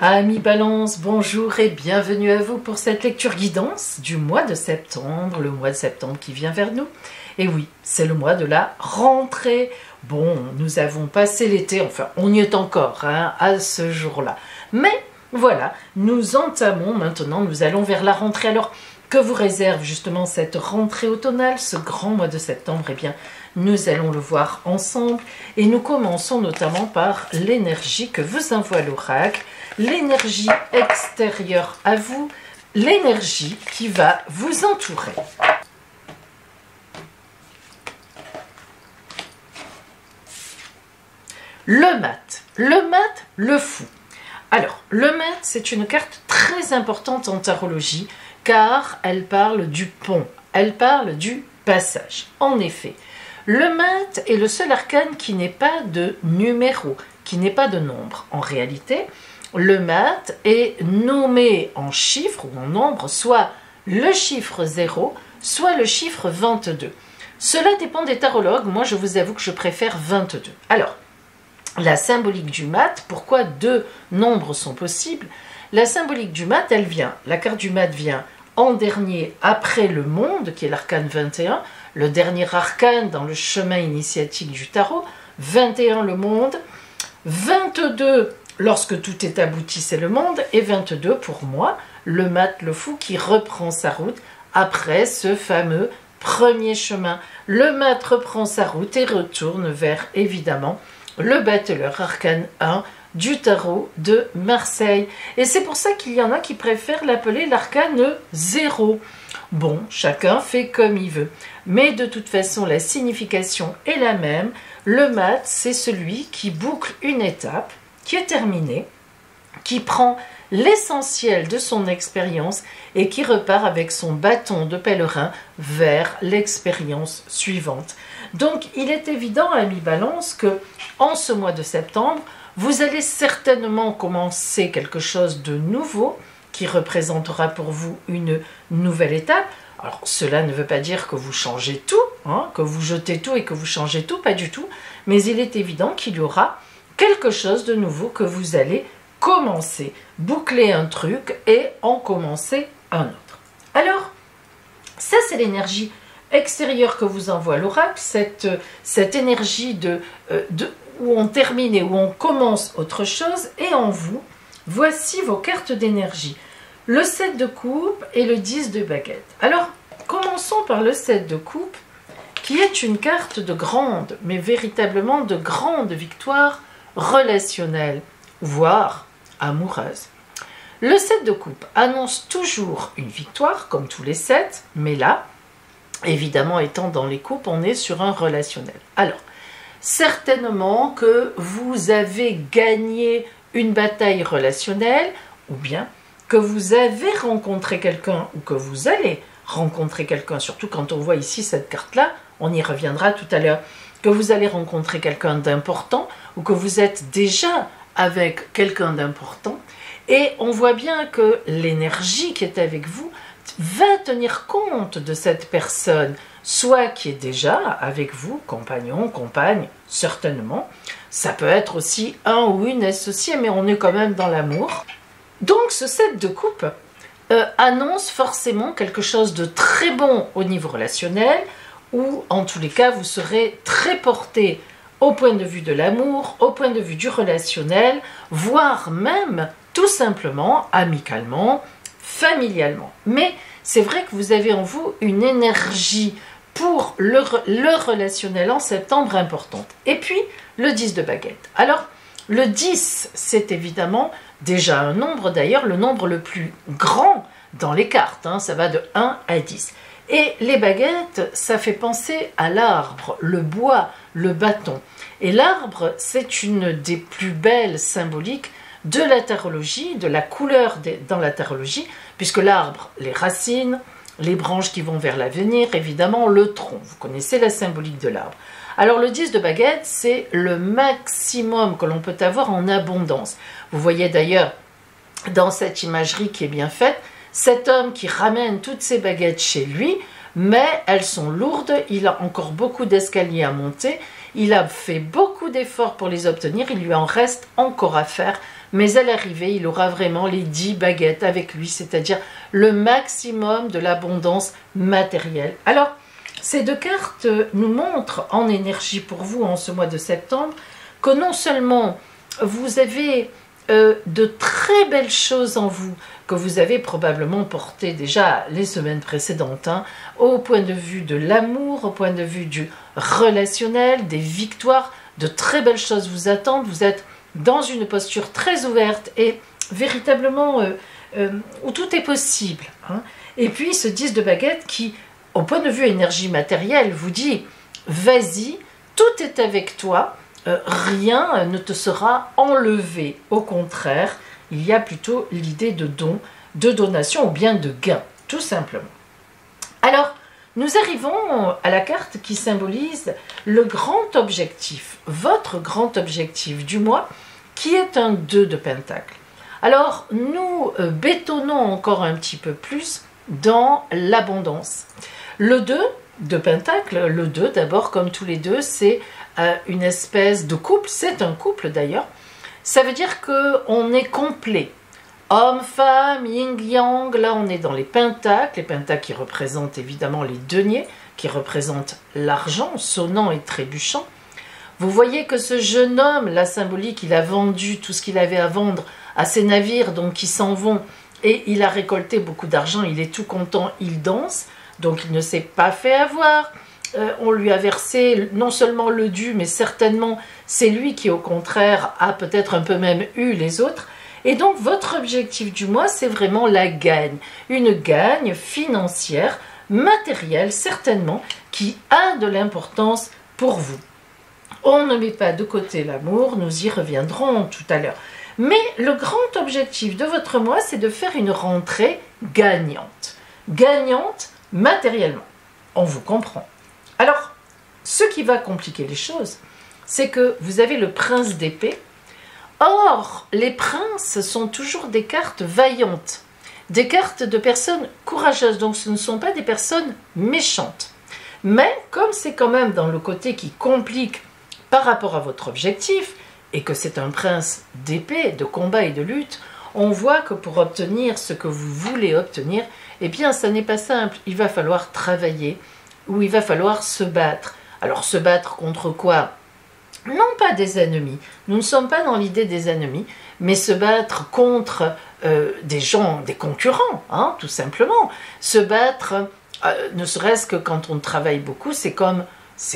Amis Balance, bonjour et bienvenue à vous pour cette lecture guidance du mois de septembre, le mois de septembre qui vient vers nous. Et oui, c'est le mois de la rentrée. Bon, nous avons passé l'été, enfin on y est encore à ce jour-là. Mais voilà, nous entamons maintenant, nous allons vers la rentrée. Alors, que vous réserve justement cette rentrée automnale, ce grand mois de septembre? Eh bien, nous allons le voir ensemble et nous commençons notamment par l'énergie que vous envoie l'oracle, l'énergie extérieure à vous, l'énergie qui va vous entourer. Le mat, le fou. Alors, le mat, c'est une carte très importante en tarologie car elle parle du pont, elle parle du passage. En effet, le mat est le seul arcane qui n'est pas de numéro, qui n'est pas de nombre. En réalité, le mat est nommé en chiffres ou en nombre, soit le chiffre 0, soit le chiffre 22. Cela dépend des tarologues. Moi, je vous avoue que je préfère 22. Alors, la symbolique du mat, pourquoi deux nombres sont possibles? La symbolique du mat, elle vient, la carte du mat vient en dernier après le monde, qui est l'arcane 21, le dernier arcane dans le chemin initiatique du tarot, 21 le monde, 22 lorsque tout est abouti c'est le monde, et 22 pour moi, le mat, le fou qui reprend sa route après ce fameux premier chemin. Le mat reprend sa route et retourne vers évidemment le battleur arcane 1 du tarot de Marseille. Et c'est pour ça qu'il y en a qui préfèrent l'appeler l'arcane 0. Bon, chacun fait comme il veut. Mais de toute façon, la signification est la même. Le mat, c'est celui qui boucle une étape, qui est terminée, qui prend l'essentiel de son expérience et qui repart avec son bâton de pèlerin vers l'expérience suivante. Donc, il est évident, amis Balance, que en ce mois de septembre, vous allez certainement commencer quelque chose de nouveau qui représentera pour vous une nouvelle étape. Alors, cela ne veut pas dire que vous changez tout, que vous jetez tout et que vous changez tout, pas du tout. Mais il est évident qu'il y aura quelque chose de nouveau que vous allez commencer. Boucler un truc et en commencer un autre. Alors, ça c'est l'énergie extérieure que vous envoie l'oracle, cette énergie où on termine et où on commence autre chose. Et en vous, voici vos cartes d'énergie. Le 7 de coupe et le 10 de baguette. Alors, commençons par le 7 de coupe, qui est une carte de grande, mais véritablement de grande victoire relationnelle, voire amoureuse. Le 7 de coupe annonce toujours une victoire, comme tous les 7, mais là, évidemment, étant dans les coupes, on est sur un relationnel. Alors, certainement que vous avez gagné une bataille relationnelle, ou bien que vous avez rencontré quelqu'un, ou que vous allez rencontrer quelqu'un, surtout quand on voit ici cette carte-là, on y reviendra tout à l'heure, que vous allez rencontrer quelqu'un d'important, ou que vous êtes déjà avec quelqu'un d'important, et on voit bien que l'énergie qui est avec vous va tenir compte de cette personne, soit qui est déjà avec vous, compagnon, compagne, certainement. Ça peut être aussi un ou une associée, mais on est quand même dans l'amour. Donc ce 7 de coupe annonce forcément quelque chose de très bon au niveau relationnel, ou en tous les cas vous serez très porté au point de vue de l'amour, au point de vue du relationnel, voire même tout simplement amicalement, familialement. Mais c'est vrai que vous avez en vous une énergie pour le relationnel en septembre importante. Et puis, le 10 de baguette. Alors, le 10, c'est évidemment déjà un nombre, d'ailleurs, le nombre le plus grand dans les cartes. Ça va de 1 à 10. Et les baguettes, ça fait penser à l'arbre, le bois, le bâton. Et l'arbre, c'est une des plus belles symboliques de la tarologie, de la couleur dans la tarologie, puisque l'arbre, les racines, les branches qui vont vers l'avenir, évidemment le tronc. Vous connaissez la symbolique de l'arbre. Alors le 10 de baguette, c'est le maximum que l'on peut avoir en abondance. Vous voyez d'ailleurs dans cette imagerie qui est bien faite, cet homme qui ramène toutes ses baguettes chez lui, mais elles sont lourdes, il a encore beaucoup d'escaliers à monter, il a fait beaucoup d'efforts pour les obtenir, il lui en reste encore à faire, mais à l'arrivée, il aura vraiment les 10 baguettes avec lui, c'est-à-dire le maximum de l'abondance matérielle. Alors, ces deux cartes nous montrent en énergie pour vous en ce mois de septembre que non seulement vous avez de très belles choses en vous que vous avez probablement portées déjà les semaines précédentes, hein, au point de vue de l'amour, au point de vue du relationnel, des victoires, de très belles choses vous attendent, vous êtes dans une posture très ouverte et véritablement où tout est possible. Hein. Et puis ce 10 de baguette qui, au point de vue énergie matérielle, vous dit « vas-y, tout est avec toi ». Rien ne te sera enlevé. Au contraire, il y a plutôt l'idée de don, de donation ou bien de gain, tout simplement. Alors, nous arrivons à la carte qui symbolise le grand objectif, votre grand objectif du mois, qui est un 2 de pentacle. Alors, nous bétonnons encore un petit peu plus dans l'abondance. Le 2 de pentacle, le 2 d'abord, comme tous les deux, c'est une espèce de couple, c'est un couple d'ailleurs, ça veut dire qu'on est complet, homme, femme, yin, yang, là on est dans les pentacles qui représentent évidemment les deniers, qui représentent l'argent, sonnant et trébuchant. Vous voyez que ce jeune homme, la symbolique, il a vendu tout ce qu'il avait à vendre à ses navires, donc ils s'en vont, et il a récolté beaucoup d'argent, il est tout content, il danse, donc il ne s'est pas fait avoir. On lui a versé non seulement le dû, mais certainement c'est lui qui au contraire a peut-être un peu même eu les autres. Et donc votre objectif du mois, c'est vraiment la gagne. Une gagne financière, matérielle certainement, qui a de l'importance pour vous. On ne met pas de côté l'amour, nous y reviendrons tout à l'heure. Mais le grand objectif de votre mois, c'est de faire une rentrée gagnante. Gagnante matériellement. On vous comprend. Alors, ce qui va compliquer les choses, c'est que vous avez le prince d'épée. Or, les princes sont toujours des cartes vaillantes, des cartes de personnes courageuses, donc ce ne sont pas des personnes méchantes. Mais, comme c'est quand même dans le côté qui complique par rapport à votre objectif, et que c'est un prince d'épée, de combat et de lutte, on voit que pour obtenir ce que vous voulez obtenir, eh bien, ça n'est pas simple, il va falloir travailler, où il va falloir se battre. Alors se battre contre quoi? Non pas des ennemis, nous ne sommes pas dans l'idée des ennemis, mais se battre contre des gens, des concurrents, hein, tout simplement. Se battre, ne serait-ce que quand on travaille beaucoup, c'est comme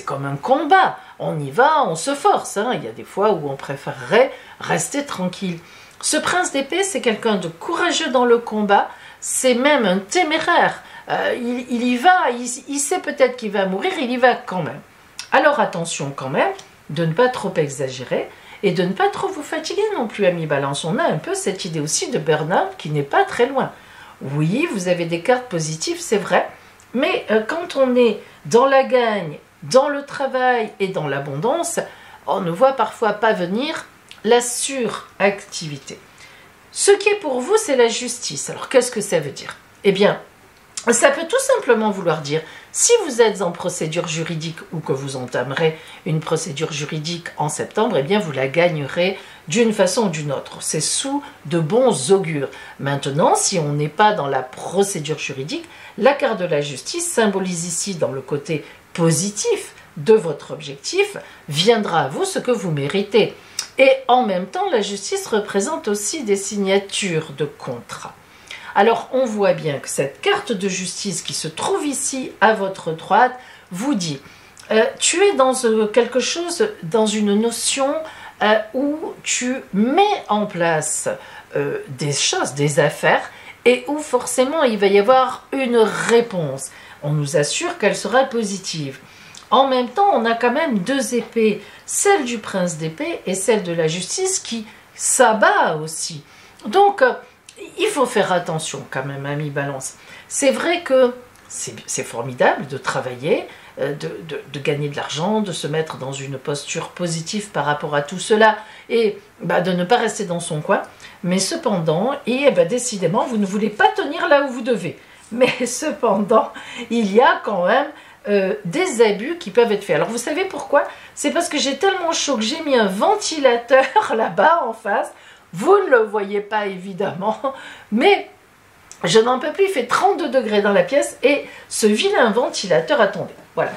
un combat. On y va, on se force. Hein. Il y a des fois où on préférerait rester tranquille. Ce prince d'épée, c'est quelqu'un de courageux dans le combat, c'est même un téméraire. Il y va, il sait peut-être qu'il va mourir, il y va quand même. Alors attention quand même de ne pas trop exagérer et de ne pas trop vous fatiguer non plus, amis Balance. On a un peu cette idée aussi de burn-out qui n'est pas très loin. Oui, vous avez des cartes positives, c'est vrai, mais quand on est dans la gagne, dans le travail et dans l'abondance, on ne voit parfois pas venir la suractivité. Ce qui est pour vous, c'est la justice. Alors qu'est-ce que ça veut dire? Eh bien, ça peut tout simplement vouloir dire, si vous êtes en procédure juridique ou que vous entamerez une procédure juridique en septembre, eh bien vous la gagnerez d'une façon ou d'une autre. C'est sous de bons augures. Maintenant, si on n'est pas dans la procédure juridique, la carte de la justice symbolise ici dans le côté positif de votre objectif, viendra à vous ce que vous méritez. Et en même temps, la justice représente aussi des signatures de contrats. Alors, on voit bien que cette carte de justice qui se trouve ici à votre droite vous dit tu es dans quelque chose, dans une notion où tu mets en place des choses, des affaires, et où forcément il va y avoir une réponse. On nous assure qu'elle sera positive. En même temps, on a quand même deux épées, celle du prince d'épée et celle de la justice qui s'abat aussi. Donc, il faut faire attention quand même, ami Balance. C'est vrai que c'est formidable de travailler, de gagner de l'argent, de se mettre dans une posture positive par rapport à tout cela et de ne pas rester dans son coin. Mais cependant, décidément, vous ne voulez pas tenir là où vous devez. mais cependant, il y a quand même des abus qui peuvent être faits. Alors vous savez pourquoi? C'est parce que j'ai tellement chaud que j'ai mis un ventilateur là-bas en face. Vous ne le voyez pas évidemment, mais je n'en peux plus, il fait 32 degrés dans la pièce et ce vilain ventilateur a tombé. Voilà,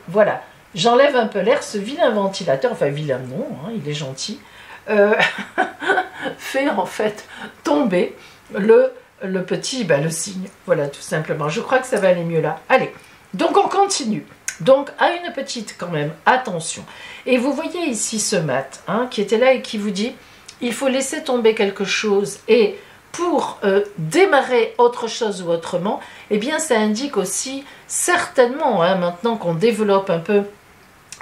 voilà, j'enlève un peu l'air, ce vilain ventilateur, enfin vilain non, hein, il est gentil, fait en fait tomber le signe. Voilà, tout simplement. Je crois que ça va aller mieux là. Allez, donc on continue. Donc, à une petite quand même attention. Et vous voyez ici ce mat hein, qui était là et qui vous dit il faut laisser tomber quelque chose et pour démarrer autre chose ou autrement, eh bien ça indique aussi certainement, hein, maintenant qu'on développe un peu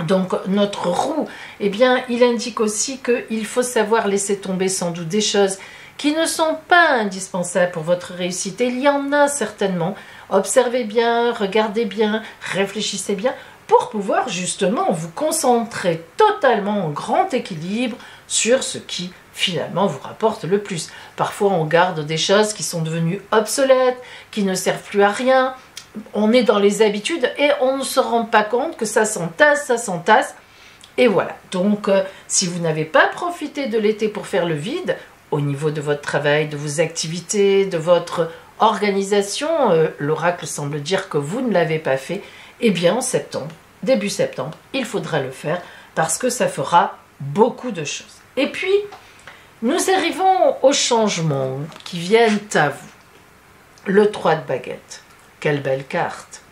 donc notre roue, eh bien il indique aussi qu'il faut savoir laisser tomber sans doute des choses qui ne sont pas indispensables pour votre réussite. Et il y en a certainement. Observez bien, regardez bien, réfléchissez bien pour pouvoir justement vous concentrer totalement en grand équilibre sur ce qui finalement vous rapporte le plus. Parfois on garde des choses qui sont devenues obsolètes, qui ne servent plus à rien. On est dans les habitudes et on ne se rend pas compte que ça s'entasse. Et voilà. Donc si vous n'avez pas profité de l'été pour faire le vide, au niveau de votre travail, de vos activités, de votre organisation, l'oracle semble dire que vous ne l'avez pas fait, eh bien en septembre, début septembre, il faudra le faire parce que ça fera beaucoup de choses. Et puis, nous arrivons aux changements qui viennent à vous. Le 3 de baguette, quelle belle carte.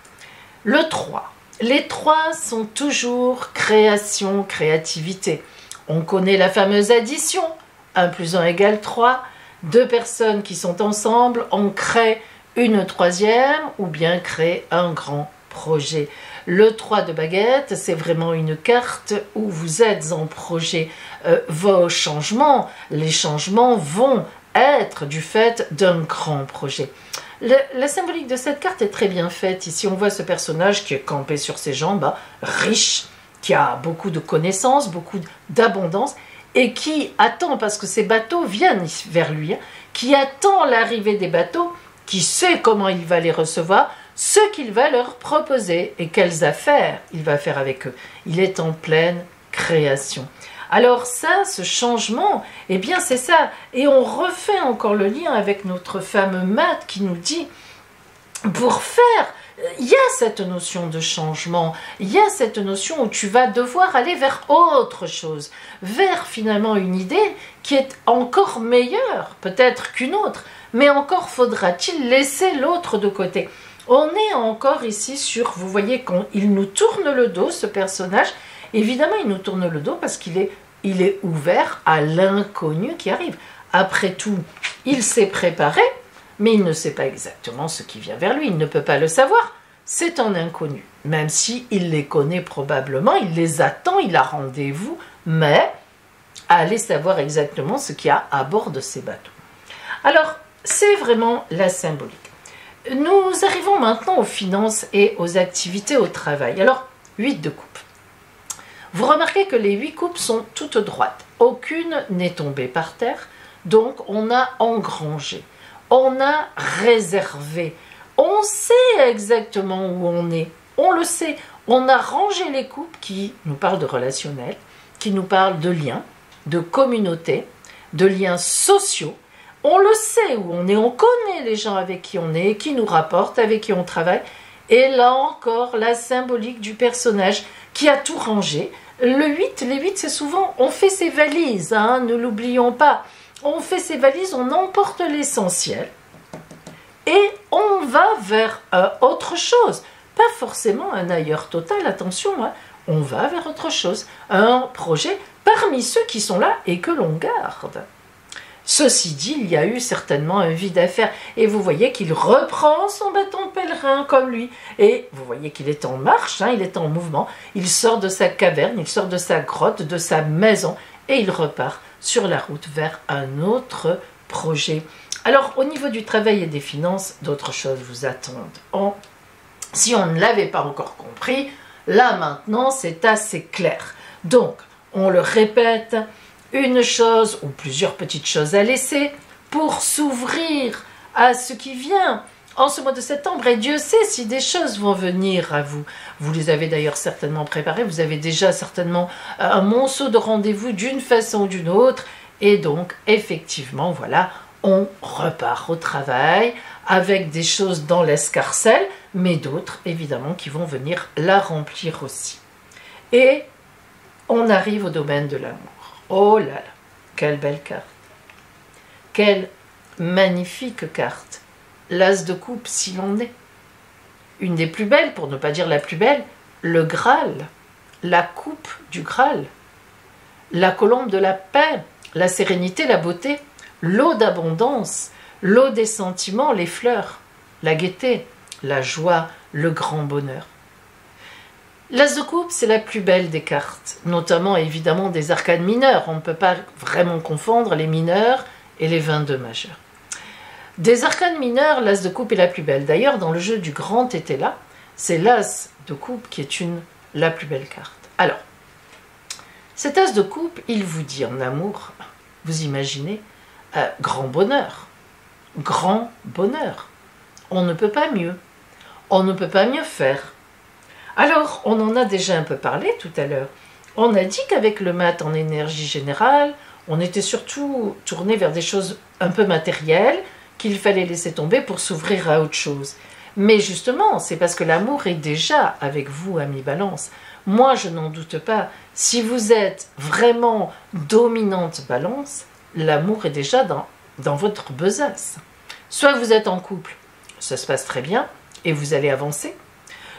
Le 3, les 3 sont toujours création, créativité. On connaît la fameuse addition, 1 plus 1 égale 3, 2 personnes qui sont ensemble, on crée une troisième ou bien crée un grand projet. Le 3 de baguette, c'est vraiment une carte où vous êtes en projet. Vos changements, les changements vont être du fait d'un grand projet. La symbolique de cette carte est très bien faite. Ici, on voit ce personnage qui est campé sur ses jambes, riche, qui a beaucoup de connaissances, beaucoup d'abondance, et qui attend, parce que ces bateaux viennent vers lui, qui attend l'arrivée des bateaux, qui sait comment il va les recevoir, ce qu'il va leur proposer et quelles affaires il va faire avec eux. Il est en pleine création. Alors ça, ce changement, eh bien c'est ça. Et on refait encore le lien avec notre fameux mat qui nous dit, pour faire, il y a cette notion de changement, il y a cette notion où tu vas devoir aller vers autre chose, vers finalement une idée qui est encore meilleure peut-être qu'une autre, mais encore faudra-t-il laisser l'autre de côté. On est encore ici sur, vous voyez, quand il nous tourne le dos, ce personnage, évidemment il nous tourne le dos parce qu'il est ouvert à l'inconnu qui arrive. Après tout, il s'est préparé, mais il ne sait pas exactement ce qui vient vers lui, il ne peut pas le savoir. C'est un inconnu, même si il les connaît probablement, il les attend, il a rendez-vous, mais allez savoir exactement ce qu'il y a à bord de ces bateaux. Alors, c'est vraiment la symbolique. Nous arrivons maintenant aux finances et aux activités au travail. Alors, 8 de coupe. Vous remarquez que les 8 coupes sont toutes droites. Aucune n'est tombée par terre, donc on a engrangé. On a réservé. On sait exactement où on est. On le sait. On a rangé les coupes qui nous parlent de relationnel, qui nous parlent de liens, de communauté, de liens sociaux. On le sait où on est. On connaît les gens avec qui on est, qui nous rapportent, avec qui on travaille. Et là encore, la symbolique du personnage qui a tout rangé. Le 8, les 8, c'est souvent, on fait ses valises, hein, ne l'oublions pas. On fait ses valises, on emporte l'essentiel et on va vers autre chose. Pas forcément un ailleurs total, attention, hein, on va vers autre chose. Un projet parmi ceux qui sont là et que l'on garde. Ceci dit, il y a eu certainement un vide à faire. Et vous voyez qu'il reprend son bâton de pèlerin comme lui. Et vous voyez qu'il est en marche, hein, il est en mouvement. Il sort de sa caverne, il sort de sa grotte, de sa maison. Et il repart sur la route vers un autre projet. Alors, au niveau du travail et des finances, d'autres choses vous attendent. Si on ne l'avait pas encore compris, là maintenant, c'est assez clair. Donc, on le répète, une chose ou plusieurs petites choses à laisser pour s'ouvrir à ce qui vient. en ce mois de septembre, et Dieu sait si des choses vont venir à vous. Vous les avez d'ailleurs certainement préparées, vous avez déjà certainement un monceau de rendez-vous d'une façon ou d'une autre, et donc effectivement, voilà, on repart au travail avec des choses dans l'escarcelle, mais d'autres évidemment qui vont venir la remplir aussi. Et on arrive au domaine de l'amour. Oh là là, quelle belle carte! Quelle magnifique carte! L'as de coupe s'il en est. Une des plus belles, pour ne pas dire la plus belle, le Graal, la coupe du Graal, la colombe de la paix, la sérénité, la beauté, l'eau d'abondance, l'eau des sentiments, les fleurs, la gaieté, la joie, le grand bonheur. L'as de coupe, c'est la plus belle des cartes, notamment évidemment des arcanes mineures. On ne peut pas vraiment confondre les mineurs et les 22 majeurs. Des arcanes mineurs, l'as de coupe est la plus belle. D'ailleurs, dans le jeu du grand Tétéla, c'est l'as de coupe qui est la plus belle carte. Alors, cet as de coupe, il vous dit en amour, vous imaginez, grand bonheur. Grand bonheur. On ne peut pas mieux. On ne peut pas mieux faire. Alors, on en a déjà un peu parlé tout à l'heure. On a dit qu'avec le mat en énergie générale, on était surtout tourné vers des choses un peu matérielles qu'il fallait laisser tomber pour s'ouvrir à autre chose. Mais justement, c'est parce que l'amour est déjà avec vous, ami Balance. Moi, je n'en doute pas. Si vous êtes vraiment dominante Balance, l'amour est déjà dans votre besace. Soit vous êtes en couple, ça se passe très bien, et vous allez avancer.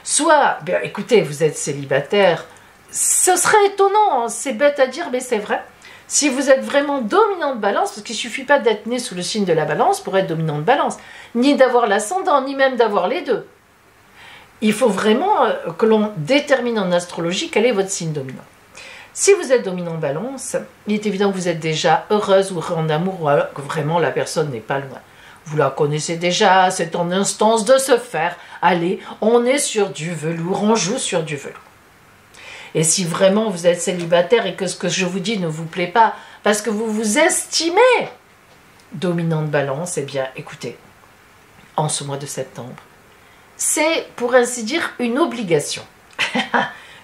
Soit, bien, écoutez, vous êtes célibataire, ce serait étonnant, hein, c'est bête à dire, mais c'est vrai. Si vous êtes vraiment dominante Balance, parce qu'il ne suffit pas d'être né sous le signe de la Balance pour être dominante Balance, ni d'avoir l'ascendant, ni même d'avoir les deux. Il faut vraiment que l'on détermine en astrologie quel est votre signe dominant. Si vous êtes dominant Balance, il est évident que vous êtes déjà heureuse ou heureux en amour, ou alors que vraiment la personne n'est pas loin. Vous la connaissez déjà, c'est en instance de se faire. Allez, on est sur du velours, on joue sur du velours. Et si vraiment vous êtes célibataire et que ce que je vous dis ne vous plaît pas, parce que vous vous estimez dominante Balance, eh bien, écoutez, en ce mois de septembre, c'est, pour ainsi dire, une obligation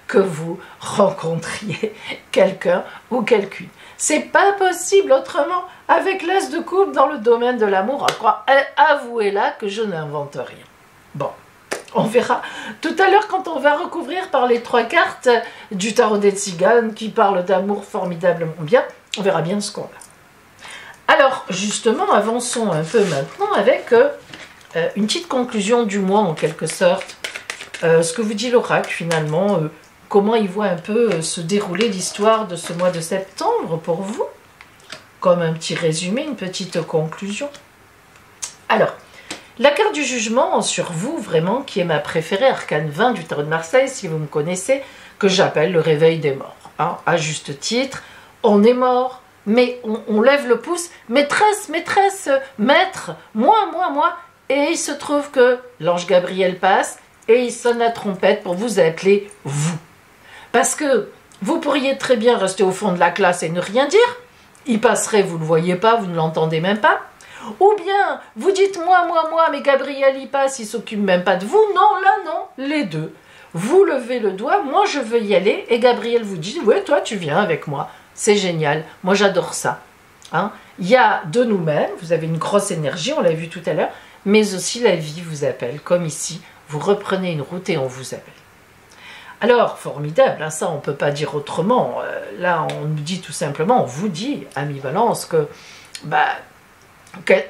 que vous rencontriez quelqu'un ou quelqu'une. C'est pas possible autrement avec l'as de coupe dans le domaine de l'amour. Avouez-la que je n'invente rien. Bon, on verra tout à l'heure quand on va recouvrir par les 3 cartes du tarot des tziganes qui parlent d'amour formidablement bien. On verra bien ce qu'on a. Alors, justement, avançons un peu maintenant avec une petite conclusion du mois en quelque sorte. Ce que vous dit l'oracle finalement, comment il voit un peu se dérouler l'histoire de ce mois de septembre pour vous. Comme un petit résumé, une petite conclusion. Alors, la carte du jugement sur vous, vraiment, qui est ma préférée, arcane 20 du tarot de Marseille, si vous me connaissez, que j'appelle le réveil des morts. Hein, à juste titre, on est mort, mais on lève le pouce, maîtresse, maîtresse, maître, moi, et il se trouve que l'ange Gabriel passe et il sonne la trompette pour vous appeler vous. Parce que vous pourriez très bien rester au fond de la classe et ne rien dire, il passerait, vous ne le voyez pas, vous ne l'entendez même pas. Ou bien, vous dites moi, mais Gabriel il passe, il s'occupe même pas de vous. Non, là non, les deux. Vous levez le doigt, moi je veux y aller, et Gabriel vous dit, ouais, toi tu viens avec moi, c'est génial, moi j'adore ça. Hein, il y a de nous-mêmes, vous avez une grosse énergie, on l'a vu tout à l'heure, mais aussi la vie vous appelle, comme ici, vous reprenez une route et on vous appelle. Alors, formidable, hein, ça on ne peut pas dire autrement. Là, on nous dit tout simplement, on vous dit, ami Balance, que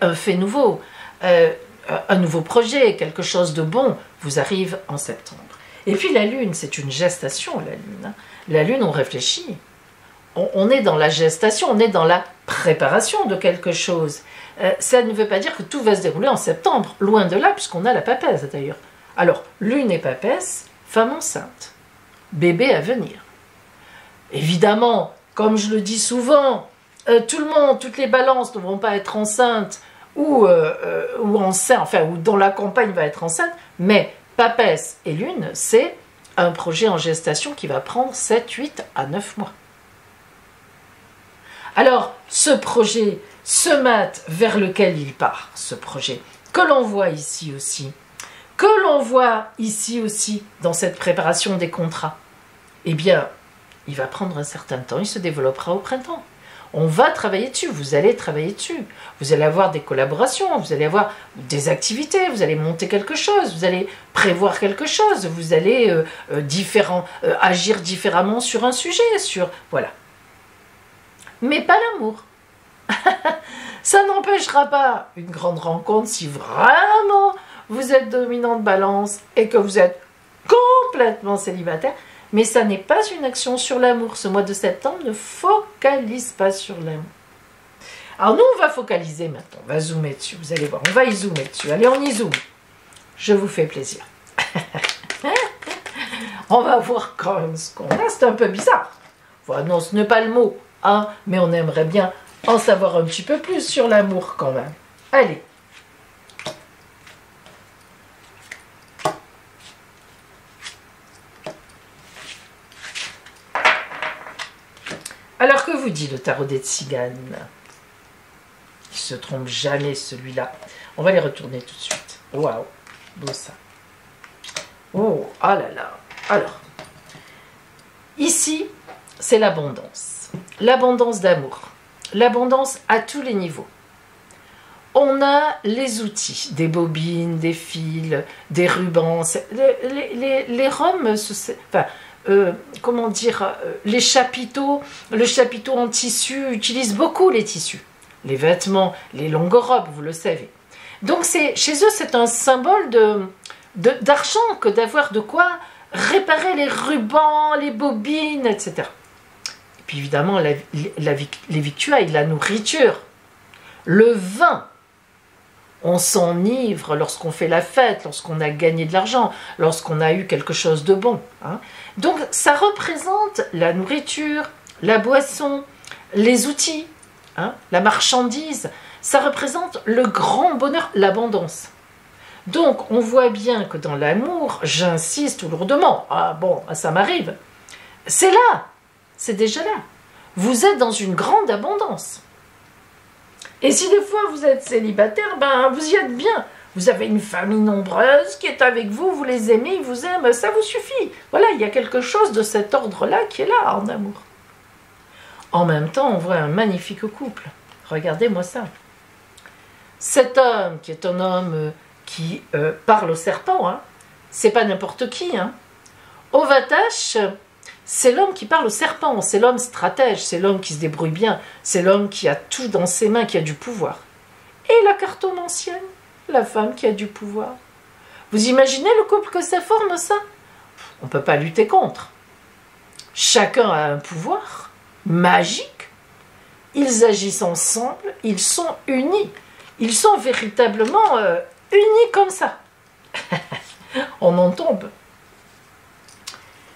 un fait nouveau, un nouveau projet, quelque chose de bon vous arrive en septembre. Et puis la Lune, c'est une gestation, la Lune. Hein. La Lune, on réfléchit. On est dans la gestation, on est dans la préparation de quelque chose. Ça ne veut pas dire que tout va se dérouler en septembre, loin de là, puisqu'on a la papesse d'ailleurs. Alors, Lune et papesse, femme enceinte. Bébé à venir. Évidemment, comme je le dis souvent, tout le monde, toutes les balances ne vont pas être enceintes ou enceintes, enfin, ou dont la compagne va être enceinte, mais papesse et lune, c'est un projet en gestation qui va prendre 7, 8 à 9 mois. Alors, ce projet, ce mat vers lequel il part, ce projet, que l'on voit ici aussi, que l'on voit ici aussi dans cette préparation des contrats, eh bien, il va prendre un certain temps, il se développera au printemps. On va travailler dessus, vous allez travailler dessus. Vous allez avoir des collaborations, vous allez avoir des activités, vous allez monter quelque chose, vous allez prévoir quelque chose, vous allez agir différemment sur un sujet, voilà. Mais pas l'amour. Ça n'empêchera pas une grande rencontre si vraiment vous êtes dominante balance et que vous êtes complètement célibataire. Mais ça n'est pas une action sur l'amour. Ce mois de septembre ne focalise pas sur l'amour. Alors nous, on va focaliser maintenant. On va zoomer dessus. Vous allez voir, on va y zoomer dessus. Allez, on y zoome. Je vous fais plaisir. On va voir quand même ce qu'on a. C'est un peu bizarre. Enfin, non, ce n'est pas le mot. Hein, mais on aimerait bien en savoir un petit peu plus sur l'amour quand même. Allez. Alors que vous dit le tarot des tziganes? Il se trompe jamais celui-là. On va les retourner tout de suite. Waouh, beau ça. Oh, ah là là. Alors, ici, c'est l'abondance. L'abondance d'amour. L'abondance à tous les niveaux. On a les outils, des bobines, des fils, des rubans. Les Roms, comment dire, les chapiteaux, le chapiteau en tissu utilise beaucoup les tissus. Les vêtements, les longues robes, vous le savez. Donc chez eux, c'est un symbole d'argent que d'avoir de quoi réparer les rubans, les bobines, etc. Et puis évidemment, les victuailles, la nourriture, le vin. On s'enivre lorsqu'on fait la fête, lorsqu'on a gagné de l'argent, lorsqu'on a eu quelque chose de bon. Hein. Donc ça représente la nourriture, la boisson, les outils, hein, la marchandise. Ça représente le grand bonheur, l'abondance. Donc on voit bien que dans l'amour, j'insiste lourdement, ah bon, ça m'arrive, c'est là, c'est déjà là. Vous êtes dans une grande abondance. Et si des fois vous êtes célibataire, ben vous y êtes bien. Vous avez une famille nombreuse qui est avec vous, vous les aimez, ils vous aiment, ça vous suffit. Voilà, il y a quelque chose de cet ordre-là qui est là en amour. En même temps, on voit un magnifique couple. Regardez-moi ça. Cet homme qui est un homme qui parle au serpent, hein, c'est pas n'importe qui. Hein. Ovatash, c'est l'homme qui parle au serpent, c'est l'homme stratège, c'est l'homme qui se débrouille bien, c'est l'homme qui a tout dans ses mains, qui a du pouvoir. Et la cartomancienne, la femme qui a du pouvoir. Vous imaginez le couple que ça forme, ça? On ne peut pas lutter contre. Chacun a un pouvoir magique. Ils agissent ensemble, ils sont unis. Ils sont véritablement unis comme ça. On en tombe.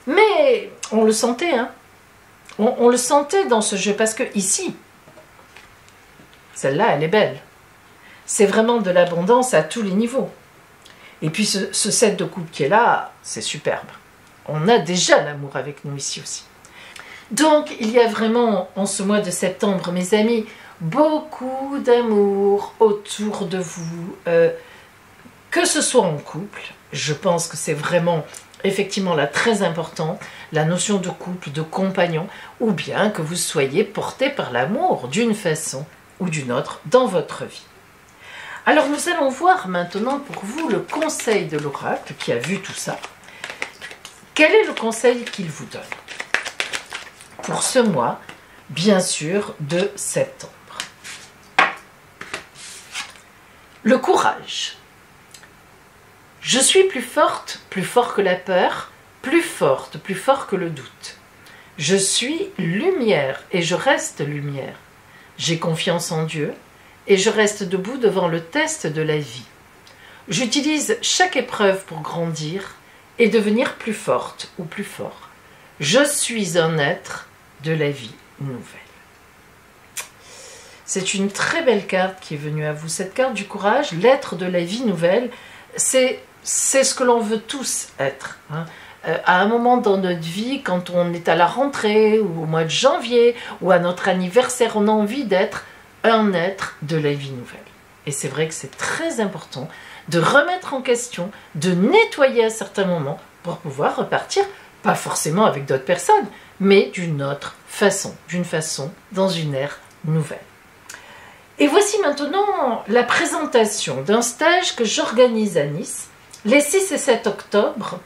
Mais on le sentait, hein. On le sentait dans ce jeu, parce que ici, celle-là, elle est belle. C'est vraiment de l'abondance à tous les niveaux. Et puis ce set de couple qui est là, c'est superbe. On a déjà l'amour avec nous ici aussi. Donc, il y a vraiment, en ce mois de septembre, mes amis, beaucoup d'amour autour de vous. Que ce soit en couple, je pense que c'est vraiment, effectivement, là, très important, la notion de couple, de compagnon, ou bien que vous soyez porté par l'amour d'une façon ou d'une autre dans votre vie. Alors, nous allons voir maintenant pour vous le conseil de l'oracle qui a vu tout ça. Quel est le conseil qu'il vous donne pour ce mois, bien sûr, de septembre? Le courage. Je suis plus forte, plus fort que la peur, plus forte, plus fort que le doute. Je suis lumière et je reste lumière. J'ai confiance en Dieu et je reste debout devant le test de la vie. J'utilise chaque épreuve pour grandir et devenir plus forte ou plus fort. Je suis un être de la vie nouvelle. C'est une très belle carte qui est venue à vous. Cette carte du courage, l'être de la vie nouvelle, c'est ce que l'on veut tous être. Hein. À un moment dans notre vie, quand on est à la rentrée, ou au mois de janvier, ou à notre anniversaire, on a envie d'être un être de la vie nouvelle. Et c'est vrai que c'est très important de remettre en question, de nettoyer à certains moments pour pouvoir repartir, pas forcément avec d'autres personnes, mais d'une autre façon, dans une ère nouvelle. Et voici maintenant la présentation d'un stage que j'organise à Nice, les 6 et 7 octobre,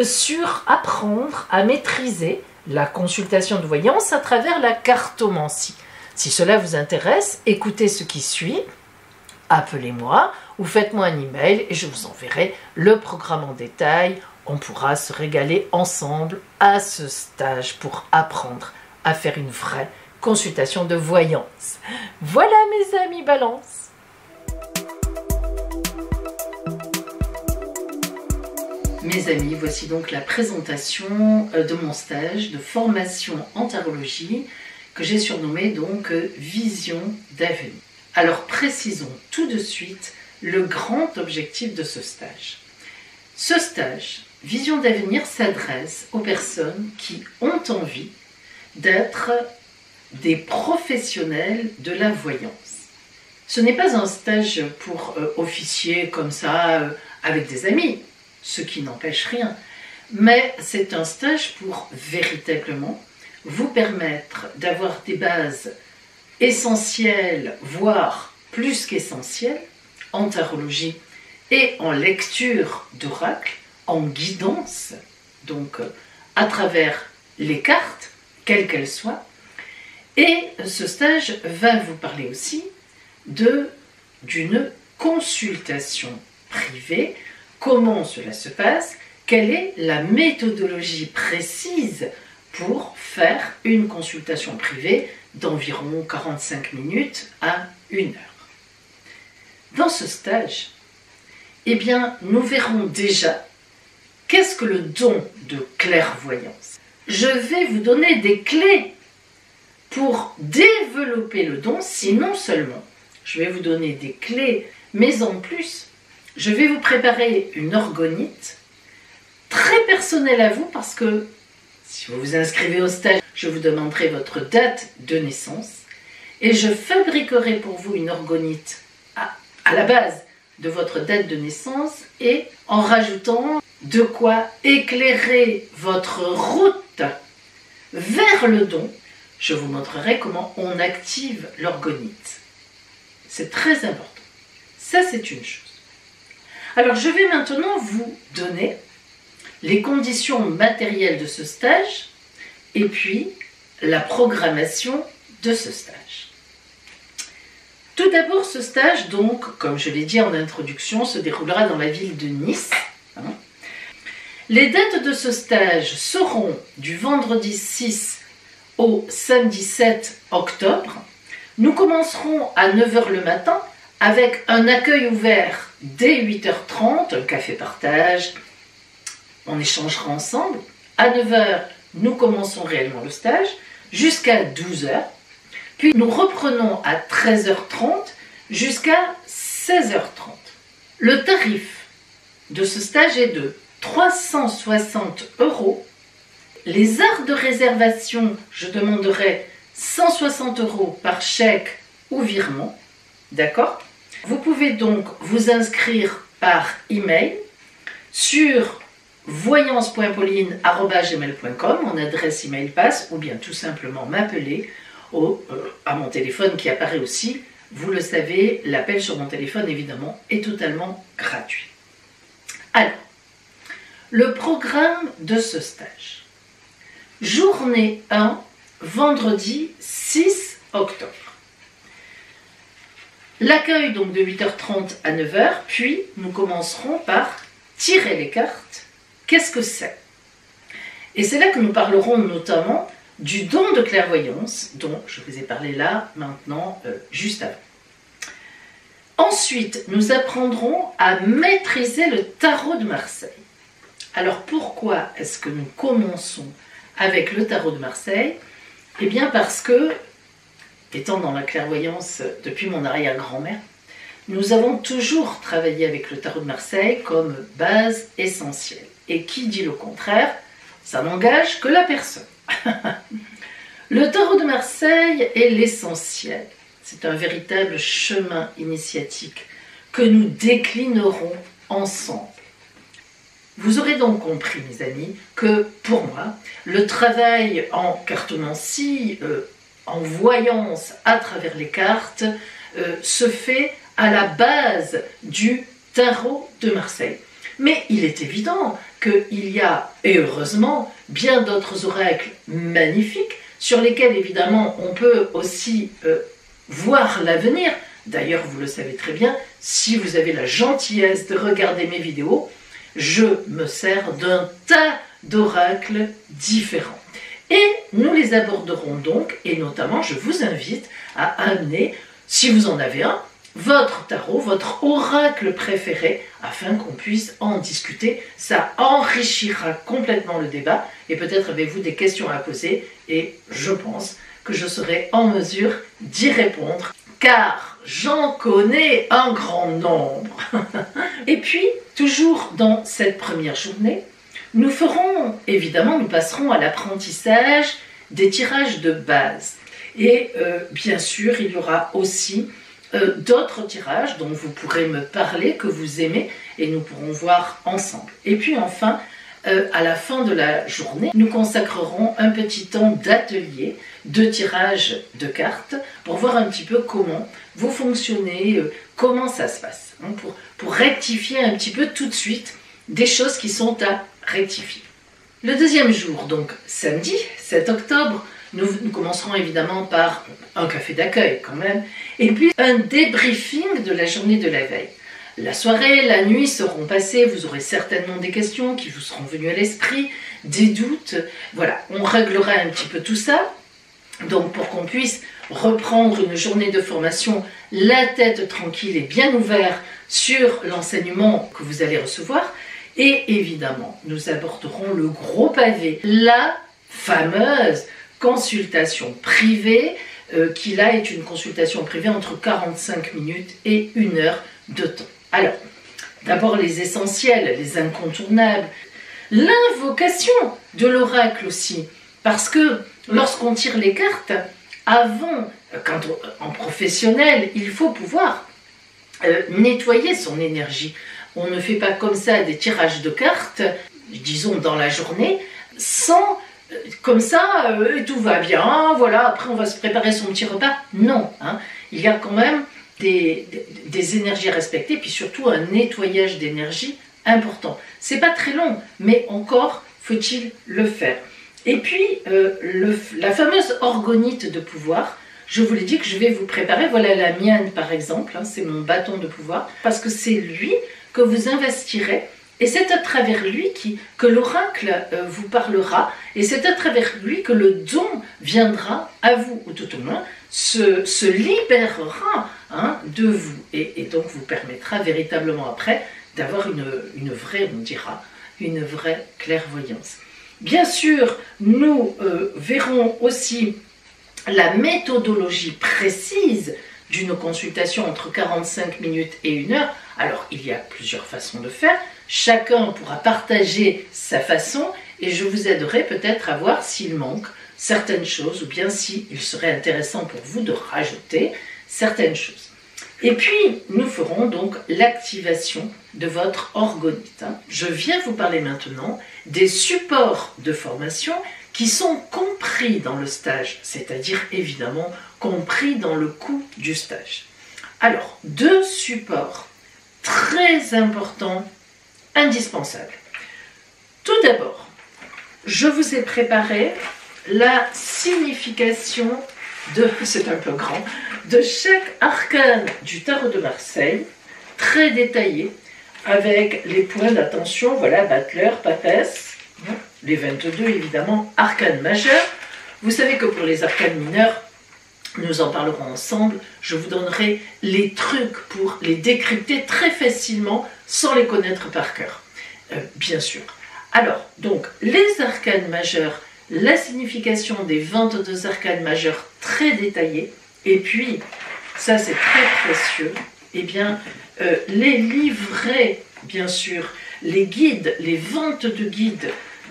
sur apprendre à maîtriser la consultation de voyance à travers la cartomancie. Si cela vous intéresse, écoutez ce qui suit, appelez-moi ou faites-moi un email et je vous enverrai le programme en détail. On pourra se régaler ensemble à ce stage pour apprendre à faire une vraie consultation de voyance. Voilà mes amis Balance. Mes amis, voici donc la présentation de mon stage de formation en tarologie que j'ai surnommé donc Vision d'avenir. Alors précisons tout de suite le grand objectif de ce stage. Ce stage, Vision d'avenir, s'adresse aux personnes qui ont envie d'être des professionnels de la voyance. Ce n'est pas un stage pour officier comme ça avec des amis, ce qui n'empêche rien, mais c'est un stage pour véritablement vous permettre d'avoir des bases essentielles, voire plus qu'essentielles, en tarologie et en lecture d'oracle, en guidance, donc à travers les cartes, quelles qu'elles soient. Et ce stage va vous parler aussi d'une consultation privée. Comment cela se passe? Quelle est la méthodologie précise pour faire une consultation privée d'environ 45 minutes à 1 heure? Dans ce stage, eh bien, nous verrons déjà qu'est-ce que le don de clairvoyance. Je vais vous donner des clés pour développer le don, si non seulement je vais vous donner des clés, mais en plus, je vais vous préparer une orgonite très personnelle à vous parce que si vous vous inscrivez au stage, je vous demanderai votre date de naissance et je fabriquerai pour vous une orgonite à la base de votre date de naissance et en rajoutant de quoi éclairer votre route vers le don. Je vous montrerai comment on active l'orgonite. C'est très important. Ça, c'est une chose. Alors, je vais maintenant vous donner les conditions matérielles de ce stage et puis la programmation de ce stage. Tout d'abord, ce stage, donc, comme je l'ai dit en introduction, se déroulera dans la ville de Nice. Les dates de ce stage seront du vendredi 6 au samedi 7 octobre. Nous commencerons à 9 h le matin avec un accueil ouvert dès 8 h 30, un café partage. On échangera ensemble. À 9 h, nous commençons réellement le stage jusqu'à 12 h. Puis nous reprenons à 13 h 30 jusqu'à 16 h 30. Le tarif de ce stage est de 360 €. Les heures de réservation, je demanderai 160 € par chèque ou virement. D'accord? Vous pouvez donc vous inscrire par email sur voyance.pauline@gmail.com, mon adresse email passe, ou bien tout simplement m'appeler à mon téléphone qui apparaît aussi. Vous le savez, l'appel sur mon téléphone évidemment est totalement gratuit. Alors, le programme de ce stage. Journée 1, vendredi 6 octobre. L'accueil donc de 8 h 30 à 9 h, puis nous commencerons par tirer les cartes. Qu'est-ce que c'est? Et c'est là que nous parlerons notamment du don de clairvoyance dont je vous ai parlé là, maintenant, juste avant. Ensuite, nous apprendrons à maîtriser le tarot de Marseille. Alors pourquoi est-ce que nous commençons avec le tarot de Marseille? Eh bien parce que, étant dans la clairvoyance depuis mon arrière-grand-mère, nous avons toujours travaillé avec le tarot de Marseille comme base essentielle. Et qui dit le contraire, ça n'engage que la personne. Le tarot de Marseille est l'essentiel. c'est un véritable chemin initiatique que nous déclinerons ensemble. Vous aurez donc compris, mes amis, que pour moi, le travail en cartomancie, en voyance à travers les cartes, se fait à la base du tarot de Marseille. Mais il est évident qu'il y a, et heureusement, bien d'autres oracles magnifiques sur lesquels, évidemment, on peut aussi voir l'avenir. D'ailleurs, vous le savez très bien, si vous avez la gentillesse de regarder mes vidéos, je me sers d'un tas d'oracles différents. Et nous les aborderons donc, et notamment, je vous invite à amener, si vous en avez un, votre tarot, votre oracle préféré, afin qu'on puisse en discuter. Ça enrichira complètement le débat, et peut-être avez-vous des questions à poser, et je pense que je serai en mesure d'y répondre, car j'en connais un grand nombre. Et puis, toujours dans cette première journée, nous ferons, évidemment, nous passerons à l'apprentissage des tirages de base. Et bien sûr, il y aura aussi d'autres tirages dont vous pourrez me parler, que vous aimez, et nous pourrons voir ensemble. Et puis enfin, à la fin de la journée, nous consacrerons un petit temps d'atelier de tirage de cartes pour voir un petit peu comment vous fonctionnez, comment ça se passe, hein, pour rectifier un petit peu tout de suite des choses qui sont à rectifier. Le deuxième jour, donc samedi 7 octobre, nous commencerons évidemment par un café d'accueil quand même, et puis un débriefing de la journée de la veille. La soirée, la nuit seront passées, vous aurez certainement des questions qui vous seront venues à l'esprit, des doutes, voilà, on réglera un petit peu tout ça, donc pour qu'on puisse reprendre une journée de formation, la tête tranquille et bien ouverte sur l'enseignement que vous allez recevoir, et évidemment, nous aborderons le gros pavé, la fameuse consultation privée, qui là est une consultation privée entre 45 minutes et 1 heure de temps. Alors, d'abord les essentiels, les incontournables, l'invocation de l'oracle aussi, parce que lorsqu'on tire les cartes, avant, en professionnel, il faut pouvoir nettoyer son énergie. On ne fait pas comme ça des tirages de cartes, disons dans la journée, sans, comme ça, tout va bien, voilà, après on va se préparer son petit repas. Non, hein, il y a quand même des énergies à respecter, puis surtout un nettoyage d'énergie important. C'est pas très long, mais encore faut-il le faire. Et puis, la fameuse orgonite de pouvoir, je vous l'ai dit que je vais vous préparer, voilà la mienne par exemple, hein, c'est mon bâton de pouvoir, parce que c'est lui que vous investirez, et c'est à travers lui que l'oracle vous parlera, et c'est à travers lui que le don viendra à vous, ou tout au moins se libérera, hein, de vous, et donc vous permettra véritablement après d'avoir une vraie, on dira, une vraie clairvoyance. Bien sûr, nous verrons aussi la méthodologie précise d'une consultation entre 45 minutes et 1 heure. Alors, il y a plusieurs façons de faire. Chacun pourra partager sa façon et je vous aiderai peut-être à voir s'il manque certaines choses ou bien s'il serait intéressant pour vous de rajouter certaines choses. Et puis, nous ferons donc l'activation de votre orgonite. Je viens vous parler maintenant des supports de formation qui sont compris dans le stage, c'est-à-dire évidemment compris dans le coût du stage. Alors, 2 supports très importants, indispensables. Tout d'abord, je vous ai préparé la signification c'est un peu grand, de chaque arcane du tarot de Marseille, très détaillé, avec les points d'attention, voilà, battleur, papesse, les 22 évidemment, arcanes majeurs. Vous savez que pour les arcanes mineurs, nous en parlerons ensemble, je vous donnerai les trucs pour les décrypter très facilement sans les connaître par cœur, bien sûr. Alors, donc, les arcanes majeurs, la signification des 22 arcanes majeurs très détaillées, et puis, ça c'est très précieux, eh bien, les livrets, bien sûr, les guides, les ventes de guides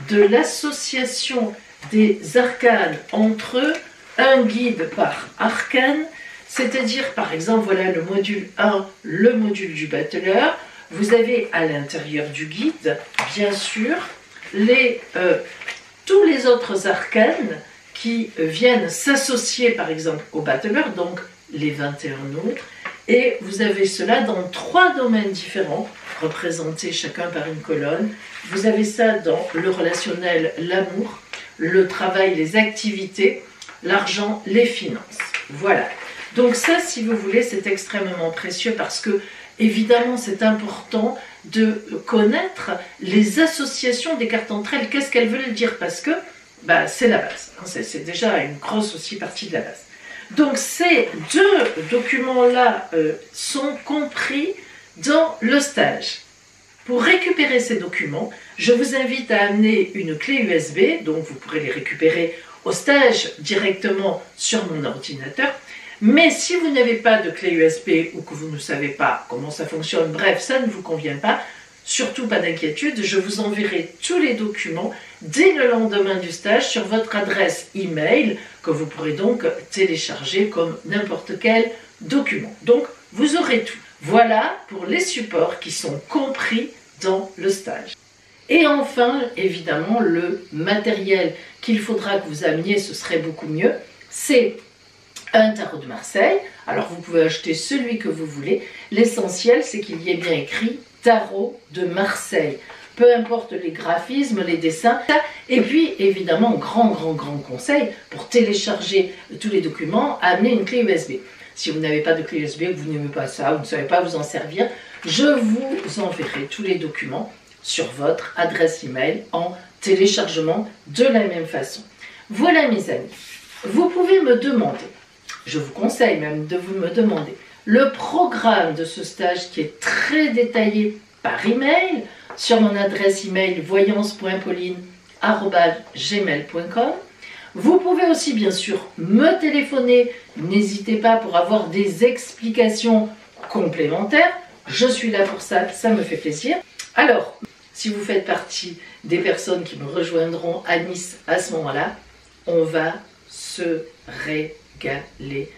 de l'association des arcanes entre eux, un guide par arcane, C'est-à-dire, par exemple, voilà le module 1, le module du bateleur. Vous avez à l'intérieur du guide, bien sûr, tous les autres arcanes qui viennent s'associer, par exemple, au bateleur, donc les 21 autres. Et vous avez cela dans 3 domaines différents, représentés chacun par une colonne. Vous avez ça dans le relationnel, l'amour, le travail, les activités, l'argent, les finances. Voilà. Donc ça, si vous voulez, c'est extrêmement précieux parce que, évidemment, c'est important de connaître les associations des cartes entre elles. Qu'est-ce qu'elles veulent dire? Parce que c'est la base. C'est déjà une grosse aussi partie de la base. Donc ces 2 documents-là sont compris dans le stage. Pour récupérer ces documents, je vous invite à amener une clé USB, donc vous pourrez les récupérer au stage directement sur mon ordinateur. Mais si vous n'avez pas de clé USB ou que vous ne savez pas comment ça fonctionne, bref, ça ne vous convient pas, surtout pas d'inquiétude, je vous enverrai tous les documents dès le lendemain du stage sur votre adresse email que vous pourrez donc télécharger comme n'importe quel document. Donc, vous aurez tout. Voilà pour les supports qui sont compris dans le stage. Et enfin, évidemment, le matériel qu'il faudra que vous ameniez, ce serait beaucoup mieux, c'est un tarot de Marseille. Alors, vous pouvez acheter celui que vous voulez. L'essentiel, c'est qu'il y ait bien écrit tarot de Marseille. Peu importe les graphismes, les dessins. Et puis, évidemment, grand conseil, pour télécharger tous les documents, amenez une clé USB. Si vous n'avez pas de clé USB, que vous n'aimez pas ça, vous ne savez pas vous en servir, je vous enverrai tous les documents sur votre adresse email en téléchargement de la même façon. Voilà mes amis, vous pouvez me demander, je vous conseille même de vous me demander, le programme de ce stage qui est très détaillé par email sur mon adresse email voyance.pauline@gmail.com. Vous pouvez aussi bien sûr me téléphoner, n'hésitez pas pour avoir des explications complémentaires. Je suis là pour ça, ça me fait plaisir. Alors, si vous faites partie des personnes qui me rejoindront à Nice à ce moment-là, on va se régaler.